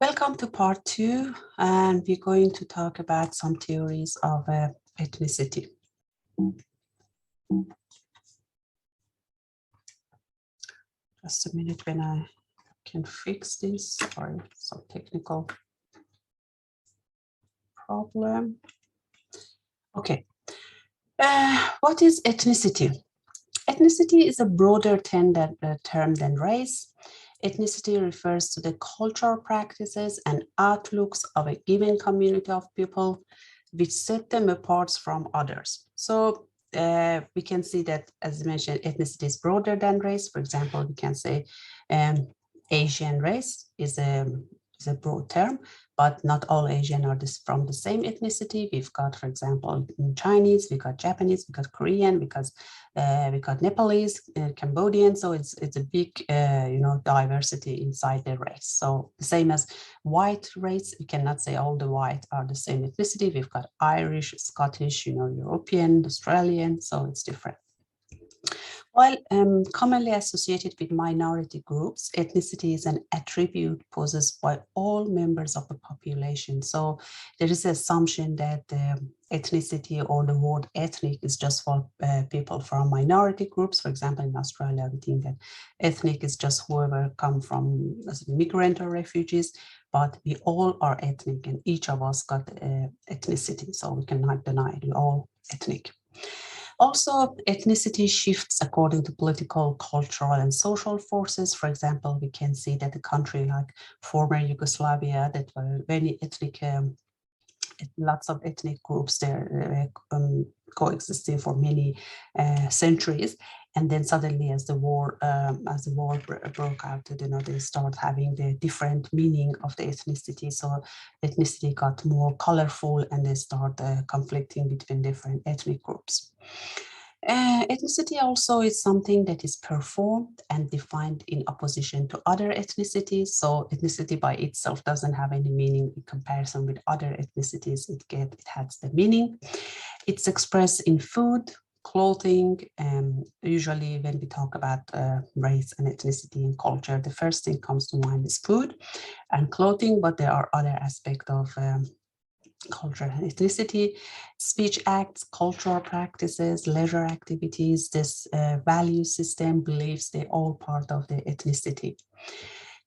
Welcome to part 2, and we're going to talk about some theories of ethnicity. Just a minute when I can fix this. Sorry, some technical problem. Okay, what is ethnicity? Ethnicity is a broader term than race. Ethnicity refers to the cultural practices and outlooks of a given community of people, which set them apart from others. So we can see that, as I mentioned, ethnicity is broader than race. For example, we can say Asian race is a broad term, but not all Asian are from the same ethnicity. We've got, for example, Chinese, we got Japanese, we got Korean, because we got Nepalese, Cambodian. So it's a big, diversity inside the race. So the same as white race, we cannot say all the white are the same ethnicity. We've got Irish, Scottish, European, Australian. So it's different. While commonly associated with minority groups, ethnicity is an attribute possessed by all members of the population. So there is an assumption that ethnicity or the word ethnic is just for people from minority groups. For example, in Australia, we think that ethnic is just whoever come from as an immigrant or refugees, but we all are ethnic and each of us got ethnicity. So we cannot deny it, we're all ethnic. Also, ethnicity shifts according to political, cultural, and social forces. For example, we can see that a country like former Yugoslavia, that were very ethnic, lots of ethnic groups there coexisting for many centuries. And then suddenly, as the war broke out, they start having the different meaning of the ethnicity. So ethnicity got more colorful, and they start conflicting between different ethnic groups. Ethnicity also is something that is performed and defined in opposition to other ethnicities. So ethnicity by itself doesn't have any meaning in comparison with other ethnicities. It has the meaning. It's expressed in food, clothing, and usually when we talk about race and ethnicity and culture, the first thing comes to mind is food and clothing, but there are other aspects of culture and ethnicity, speech acts, cultural practices, leisure activities, this value system, beliefs, they're all part of the ethnicity.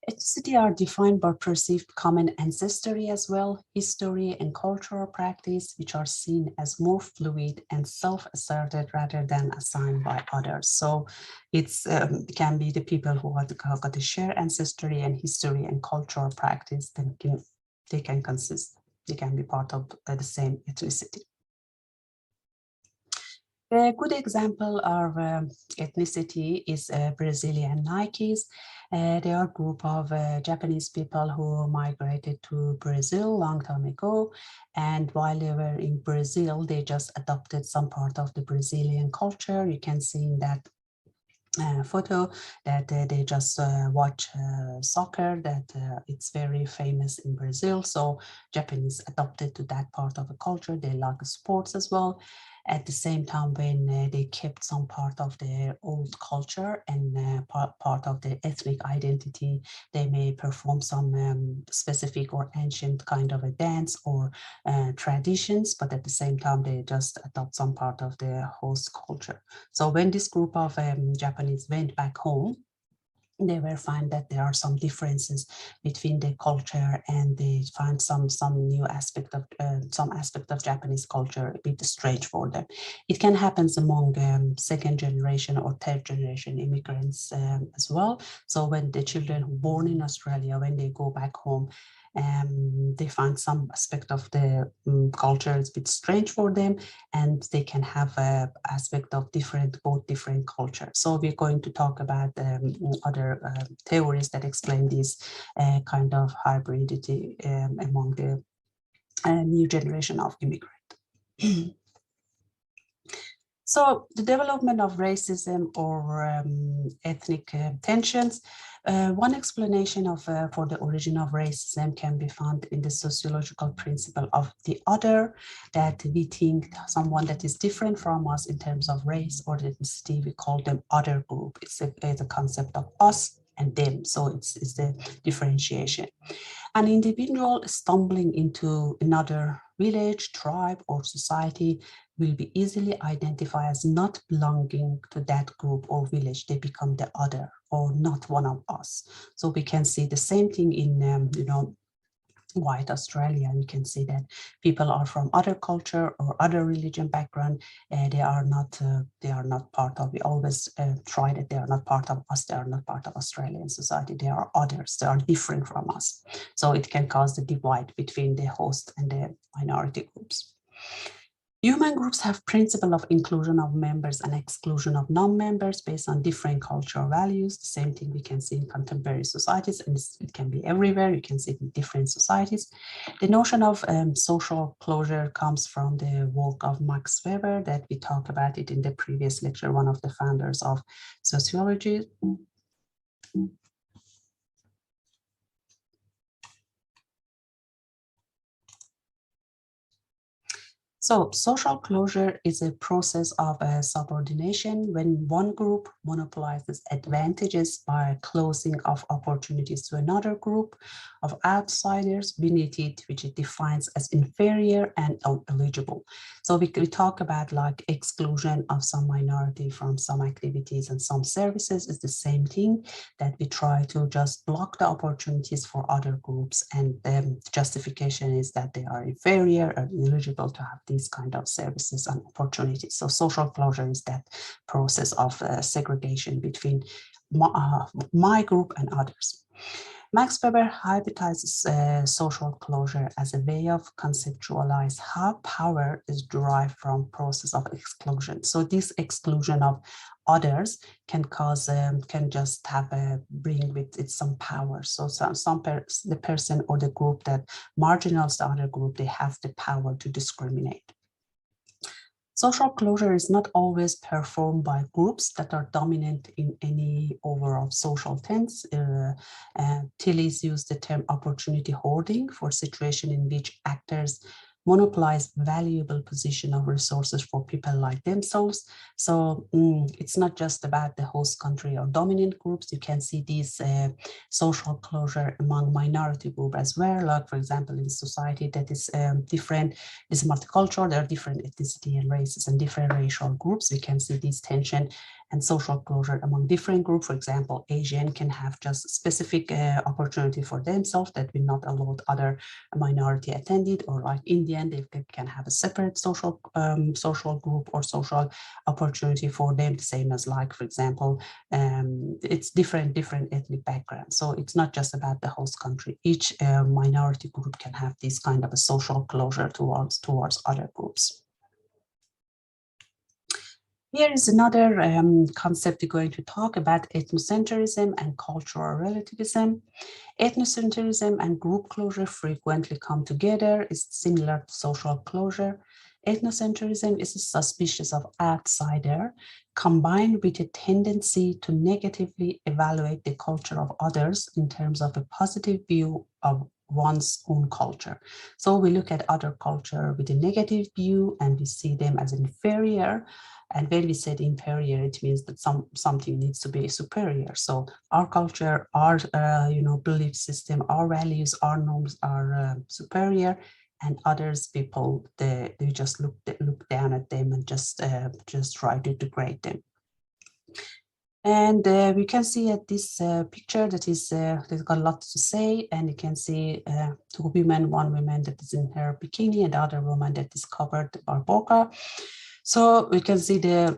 Ethnicity are defined by perceived common ancestry as well, history and cultural practice, which are seen as more fluid and self-asserted rather than assigned by others. So it can be the people who have got a shared ancestry and history and cultural practice, then they can be part of the same ethnicity. A good example of ethnicity is Brazilian Nikes. They are a group of Japanese people who migrated to Brazil a long time ago. And while they were in Brazil, they just adopted some part of the Brazilian culture. You can see in that photo that they just watch soccer, that it's very famous in Brazil. So Japanese adopted to that part of the culture. They like sports as well. At the same time, when they kept some part of their old culture and part of their ethnic identity, they may perform some specific or ancient kind of a dance or traditions, but at the same time, they just adopt some part of their host culture. So when this group of Japanese went back home, they will find that there are some differences between the culture, and they find some new aspect of some aspect of Japanese culture a bit strange for them. It can happen among second generation or third generation immigrants as well. So when the children who are born in Australia, when they go back home, they find some aspect of the culture is a bit strange for them, and they can have an aspect of both different cultures. So we're going to talk about other theories that explain this kind of hybridity among the new generation of immigrants. So the development of racism or ethnic tensions, one explanation for the origin of racism can be found in the sociological principle of the other, that we think someone that is different from us in terms of race or ethnicity, we call them other group. It's a concept of us and them, so it's the differentiation. An individual stumbling into another village, tribe, or society will be easily identified as not belonging to that group or village. They become the other or not one of us. So we can see the same thing in, white Australia. We can see that people are from other culture or other religion background. They are not part of. We always try that they are not part of us. They are not part of Australian society. They are others. They are different from us. So it can cause the divide between the host and the minority groups. Human groups have principle of inclusion of members and exclusion of non-members based on different cultural values. The same thing we can see in contemporary societies, and it can be everywhere. You can see it in different societies. The notion of social closure comes from the work of Max Weber that we talked about it in the previous lecture, one of the founders of sociology. So social closure is a process of subordination when one group monopolizes advantages by closing off opportunities to another group of outsiders beneath it, which it defines as inferior and ineligible. So we talk about like exclusion of some minority from some activities and some services is the same thing, that we try to just block the opportunities for other groups, and the justification is that they are inferior or ineligible to have these kind of services and opportunities. So social closure is that process of segregation between my group and others. Max Weber hypothesizes social closure as a way of conceptualize how power is derived from process of exclusion. So this exclusion of others can cause, can just have bring with it some power. So the person or the group that marginalizes the other group, they have the power to discriminate. Social closure is not always performed by groups that are dominant in any overall social tense. Tillis used the term opportunity hoarding for situation in which actors monopolize valuable position of resources for people like themselves. So it's not just about the host country or dominant groups. You can see these social closure among minority group as well. Like for example, in society that is different, is multicultural, there are different ethnicity and races and different racial groups. We can see this tension and social closure among different groups. For example, Asian can have just specific opportunity for themselves that will not allow other minority attended, or like Indian, they can have a separate social group or social opportunity for them, the same as like, for example, it's different ethnic backgrounds. So it's not just about the host country. Each minority group can have this kind of a social closure towards other groups. Here is another concept we're going to talk about: ethnocentrism and cultural relativism. Ethnocentrism and group closure frequently come together. It's similar to social closure. Ethnocentrism is suspicious of outsider, combined with a tendency to negatively evaluate the culture of others in terms of a positive view of one's own culture. So we look at other culture with a negative view and we see them as inferior. And when we said inferior, it means that something needs to be superior. So our culture, our belief system, our values, our norms are superior, and others people they just look down at them and just try to degrade them. And we can see at this picture that is there's got a lot to say, and you can see two women, one woman that is in her bikini and the other woman that is covered by burqa. So we can see the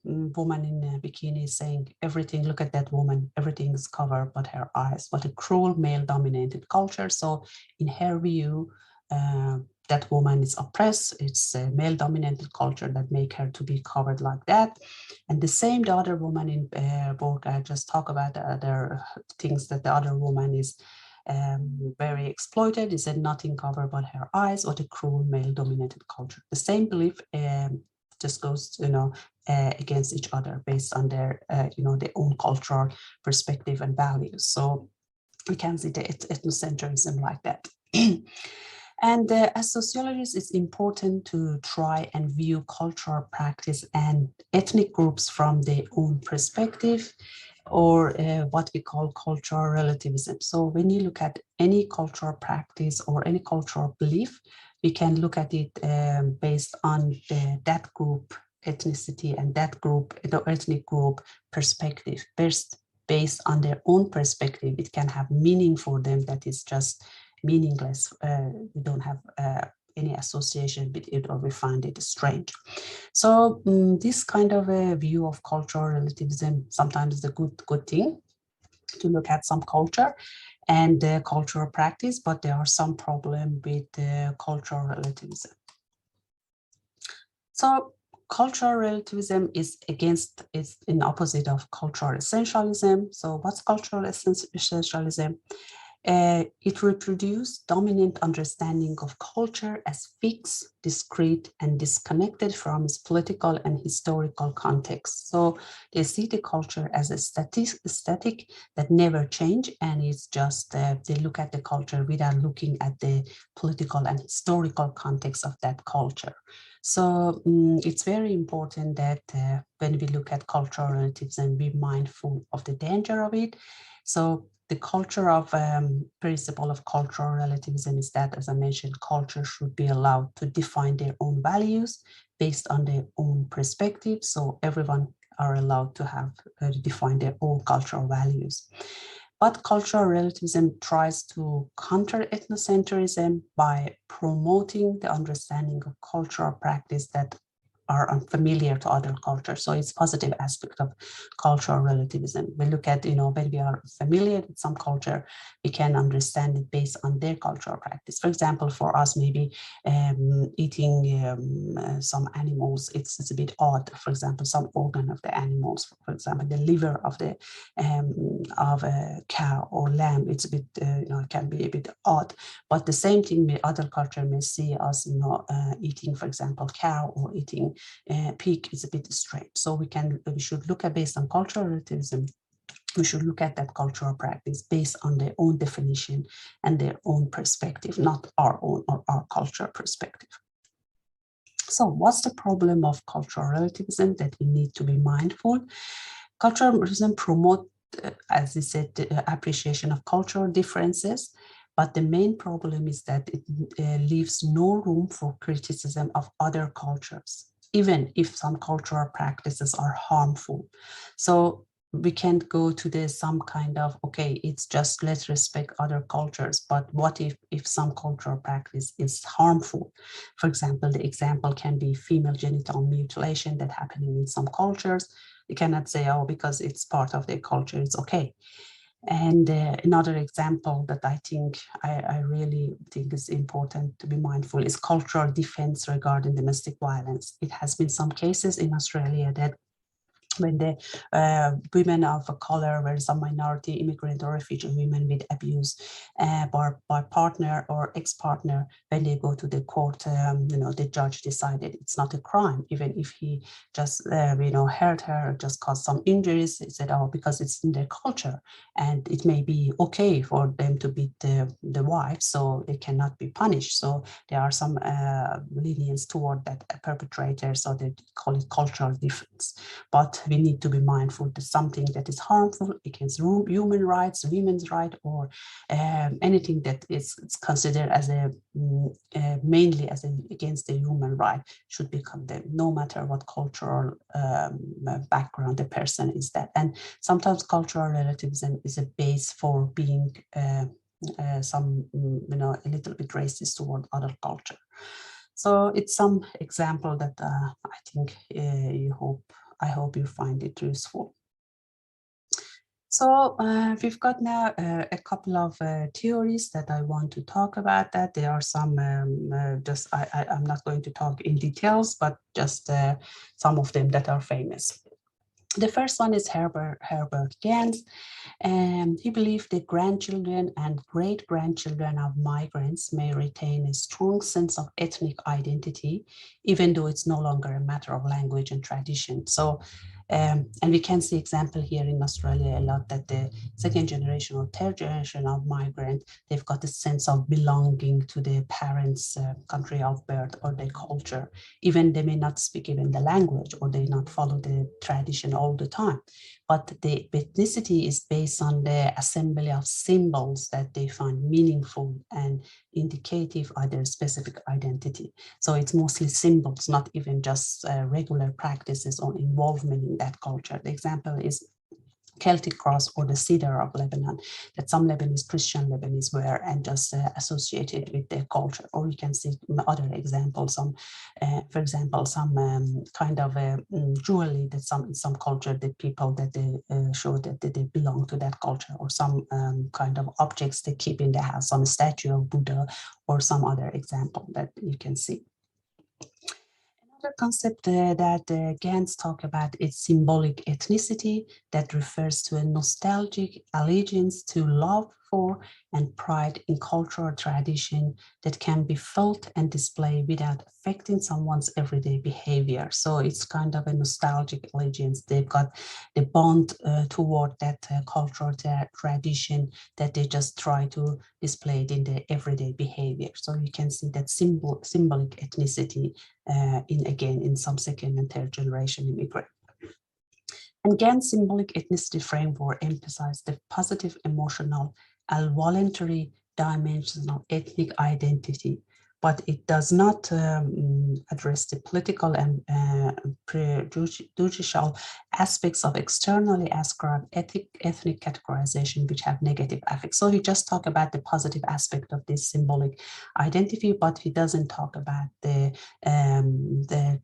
woman in the bikini saying, everything, look at that woman, everything is covered but her eyes. What a cruel male-dominated culture. So in her view, that woman is oppressed. It's a male-dominated culture that make her to be covered like that. And the same, the other woman in burqa just talk about the other things that the other woman is very exploited. He said nothing covered but her eyes. What a cruel male-dominated culture. The same belief just goes, against each other based on their, their own cultural perspective and values. So we can see the ethnocentrism like that. And as sociologists, it's important to try and view cultural practice and ethnic groups from their own perspective. or what we call cultural relativism. So when you look at any cultural practice or any cultural belief, we can look at it based on that group ethnicity and that group, the ethnic group perspective. Based on their own perspective, it can have meaning for them that is just meaningless. We don't have any association with it, or we find it strange. So this kind of a view of cultural relativism sometimes is a good thing to look at some culture and cultural practice, but there are some problem with cultural relativism. So cultural relativism is in opposite of cultural essentialism. So what's cultural essentialism? It reproduces dominant understanding of culture as fixed, discrete, and disconnected from its political and historical context. So they see the culture as a static that never change, and it's just they look at the culture without looking at the political and historical context of that culture. So it's very important that when we look at cultural relativism, be mindful of the danger of it. So the culture of principle of cultural relativism is that, as I mentioned, culture should be allowed to define their own values based on their own perspective. So everyone are allowed to have define their own cultural values. But cultural relativism tries to counter ethnocentrism by promoting the understanding of cultural practice that are unfamiliar to other cultures. So it's positive aspect of cultural relativism. We look at, when we are familiar with some culture, we can understand it based on their cultural practice. For example, for us, maybe eating some animals, it's a bit odd. For example, some organ of the animals, for example, the liver of a cow or lamb, it's a bit, it can be a bit odd. But the same thing, other culture may see us, eating, for example, cow or eating pig is a bit strange. So we should look at, based on cultural relativism, we should look at that cultural practice based on their own definition and their own perspective, not our own or our cultural perspective. So what's the problem of cultural relativism that we need to be mindful? Cultural relativism promotes, as I said, the appreciation of cultural differences, but the main problem is that it leaves no room for criticism of other cultures, even if some cultural practices are harmful. So we can't go to some kind of, okay, it's just let's respect other cultures, but what if some cultural practice is harmful? For example, the example can be female genital mutilation that happening in some cultures. You cannot say, oh, because it's part of their culture, it's okay. And another example that I really think is important to be mindful is cultural defense regarding domestic violence. It has been some cases in Australia that when the women of color, where some minority, immigrant or refugee women with abuse by partner or ex-partner, when they go to the court, the judge decided it's not a crime, even if he just, hurt her, just caused some injuries. He said, oh, because it's in their culture and it may be okay for them to beat the wife, so they cannot be punished. So there are some lenience toward that perpetrator, so they call it cultural difference. But we need to be mindful that something that is harmful against human rights, women's rights, or anything that is considered as mainly as against the human right should be condemned, no matter what cultural background the person is that. And sometimes cultural relativism is a base for being a little bit racist toward other culture. So it's some example that I think I hope you find it useful. So we've got now a couple of theories that I want to talk about. That there are some, I'm not going to talk in details, but just some of them that are famous. The first one is Herbert Gans. He believed that grandchildren and great-grandchildren of migrants may retain a strong sense of ethnic identity, even though it's no longer a matter of language and tradition. So And we can see example here in Australia a lot that the second generation or third generation of migrant, they've got a sense of belonging to their parents' country of birth or their culture. Even they may not speak even the language or they not follow the tradition all the time. But the ethnicity is based on the assembly of symbols that they find meaningful and indicative of their specific identity. So it's mostly symbols, not even just regular practices or involvement in that culture. The example is Celtic cross or the cedar of Lebanon that some Lebanese Christian Lebanese wear and just associated with their culture. Or you can see other examples, for example, some kind of jewelry that some culture, the people that they show that they belong to that culture, or some kind of objects they keep in their house, some statue of Buddha or some other example that you can see. Another concept that Gans talk about is symbolic ethnicity, that refers to a nostalgic allegiance to love for and pride in cultural tradition that can be felt and displayed without affecting someone's everyday behavior. So it's kind of a nostalgic allegiance. They've got the bond toward that cultural tradition that they just try to display it in their everyday behavior. So you can see that symbolic ethnicity in some second and third generation immigrant. And again, symbolic ethnicity framework emphasizes the positive emotional and voluntary dimension of ethnic identity, but it does not address the political and prejudicial aspects of externally ascribed ethnic categorization, which have negative affects. So he just talked about the positive aspect of this symbolic identity, but he doesn't talk about the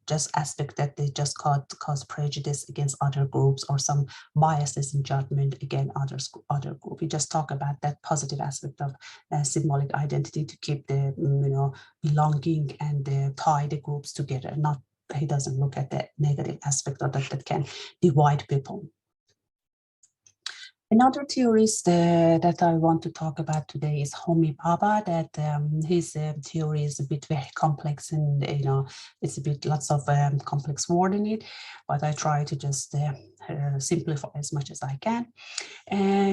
just aspect that they just cause prejudice against other groups or some biases in judgment against other group. He just talk about that positive aspect of symbolic identity to keep the belonging and tie the groups together. Not, he doesn't look at the negative aspect of that can divide people. Another theorist that I want to talk about today is Homi Bhabha. That his theory is a bit very complex, and it's a bit lots of complex word in it. But I try to just simplify as much as I can.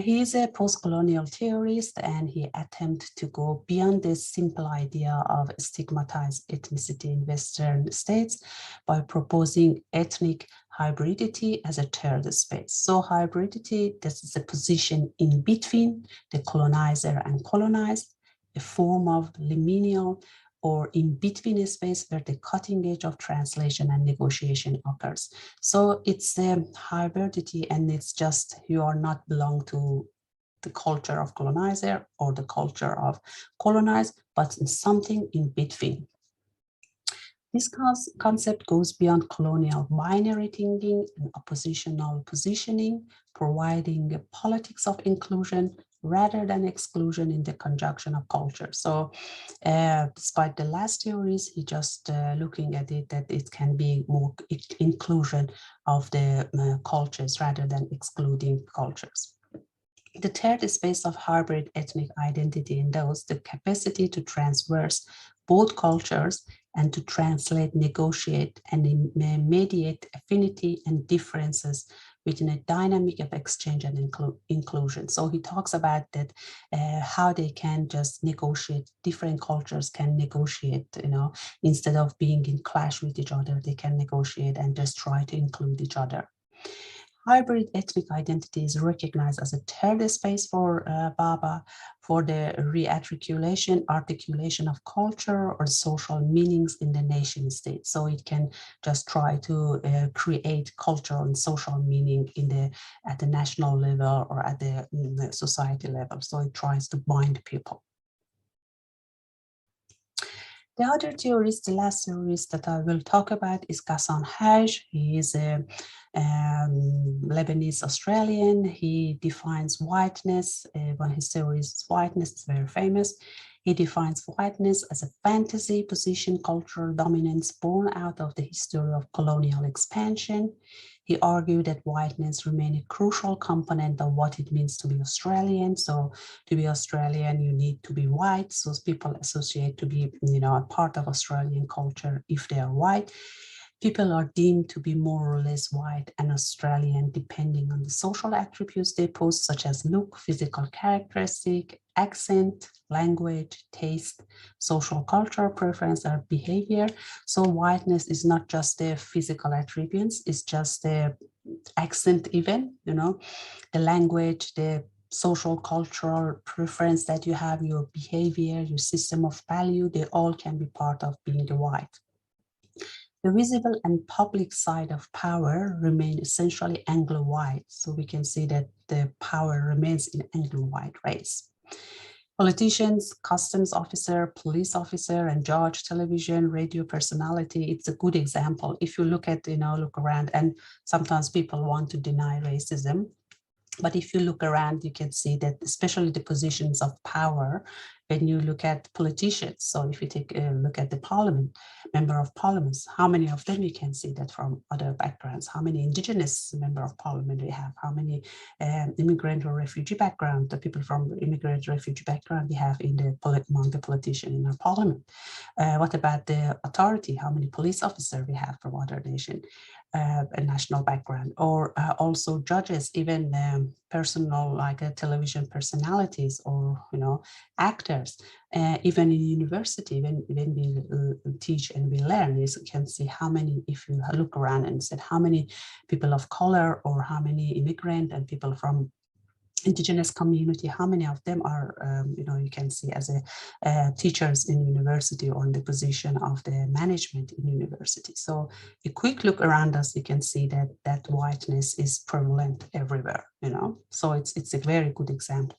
He is a post-colonial theorist, and he attempts to go beyond this simple idea of stigmatized ethnicity in Western states by proposing ethnic hybridity as a third space. So hybridity, this is a position in between the colonizer and colonized, a form of liminal or in between a space where the cutting edge of translation and negotiation occurs. So it's a hybridity, and it's just you are not belong to the culture of colonizer or the culture of colonized, but something in between. This concept goes beyond colonial binary thinking and oppositional positioning, providing a politics of inclusion rather than exclusion in the conjunction of culture. So despite the last theories, he just looking at it that it can be more inclusion of the cultures rather than excluding cultures. The third space of hybrid ethnic identity endows the capacity to traverse both cultures and to translate, negotiate, and mediate affinity and differences within a dynamic of exchange and inclusion. So he talks about that, how they can just negotiate, different cultures can negotiate, instead of being in clash with each other, they can negotiate and just try to include each other. Hybrid ethnic identity is recognized as a third space for Bhabha for the articulation of culture or social meanings in the nation state. So it can just try to create cultural and social meaning at the national level or at the society level. So it tries to bind people. The other theorist, the last theorist that I will talk about is Ghassan Hage. He is a Lebanese Australian. He defines whiteness, one of his theories is whiteness, it's very famous. He defines whiteness as a fantasy position, cultural dominance born out of the history of colonial expansion. He argued that whiteness remains a crucial component of what it means to be Australian. So to be Australian, you need to be white. So people associate to be, a part of Australian culture if they are white. People are deemed to be more or less white and Australian depending on the social attributes they possess, such as look, physical characteristic, accent, language, taste, social cultural preference, or behavior. So whiteness is not just the physical attributes, it's just the accent even, the language, the social cultural preference that you have, your behavior, your system of value, they all can be part of being the white. The visible and public side of power remain essentially Anglo-white. So we can see that the power remains in Anglo-white race. Politicians, customs officer, police officer, and judge, television, radio personality, it's a good example. If you look at, look around, and sometimes people want to deny racism, but if you look around, you can see that especially the positions of power, when you look at politicians, so if you take a look at the parliament, member of parliaments, how many of them you can see that from other backgrounds, how many indigenous member of parliament we have, how many immigrant or refugee background, the people from immigrant refugee background we have among the politicians in our parliament. What about the authority, how many police officers we have from other nation, a national background, or also judges, even personal like television personalities, or actors, even in university when we teach and we learn, you can see how many, if you look around and said how many people of color or how many immigrant and people from indigenous community, how many of them are, you can see as teachers in university or in the position of the management in university. So a quick look around us, you can see that whiteness is prevalent everywhere, so it's a very good example.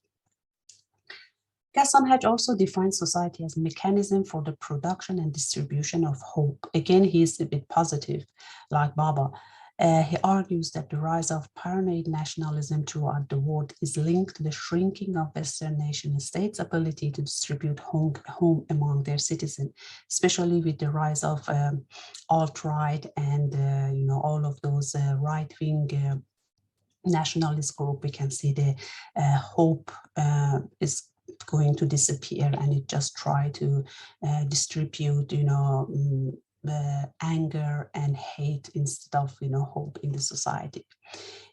Ghassan Hage also defines society as a mechanism for the production and distribution of hope. Again, he's a bit positive, like Bhabha. He argues that the rise of paranoid nationalism throughout the world is linked to the shrinking of Western nation states' ability to distribute home among their citizens, especially with the rise of alt-right and all of those right-wing nationalist group. We can see the hope is going to disappear, and it just try to distribute anger and hate instead of hope in the society.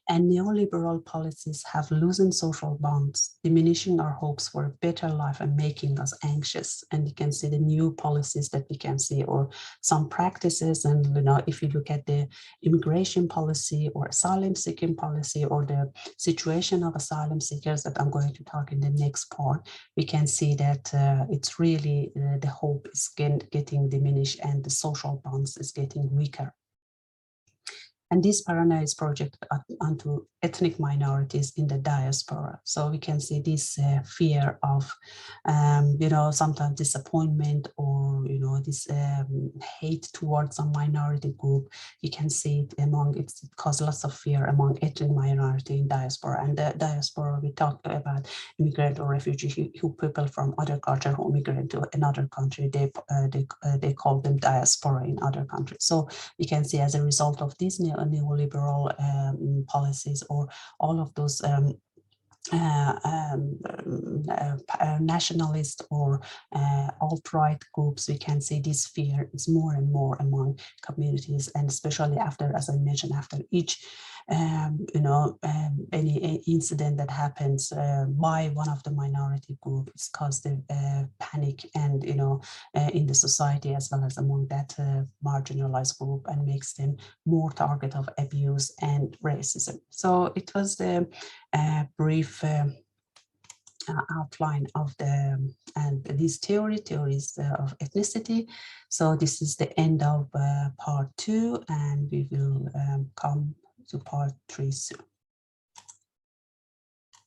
And neoliberal policies have loosened social bonds, diminishing our hopes for a better life and making us anxious. And you can see the new policies that we can see, or some practices. And if you look at the immigration policy or asylum seeking policy, or the situation of asylum seekers that I'm going to talk in the next part, we can see that it's really the hope is getting diminished and the social bonds is getting weaker. And this paranoia is projected onto ethnic minorities in the diaspora. So we can see this fear of, sometimes disappointment, or, this hate towards a minority group. You can see it it causes lots of fear among ethnic minority in diaspora. And the diaspora, we talk about immigrant or refugee, who people from other culture who immigrate to another country, they call them diaspora in other countries. So you can see as a result of these neoliberal policies, or all of those nationalist or alt-right groups, we can see this fear is more and more among communities, and especially after, as I mentioned, after each any incident that happens by one of the minority groups cause the panic and in the society, as well as among that marginalized group, and makes them more target of abuse and racism. So it was the brief outline of these theories of ethnicity. So this is the end of part 2, and we will come to part 3 soon.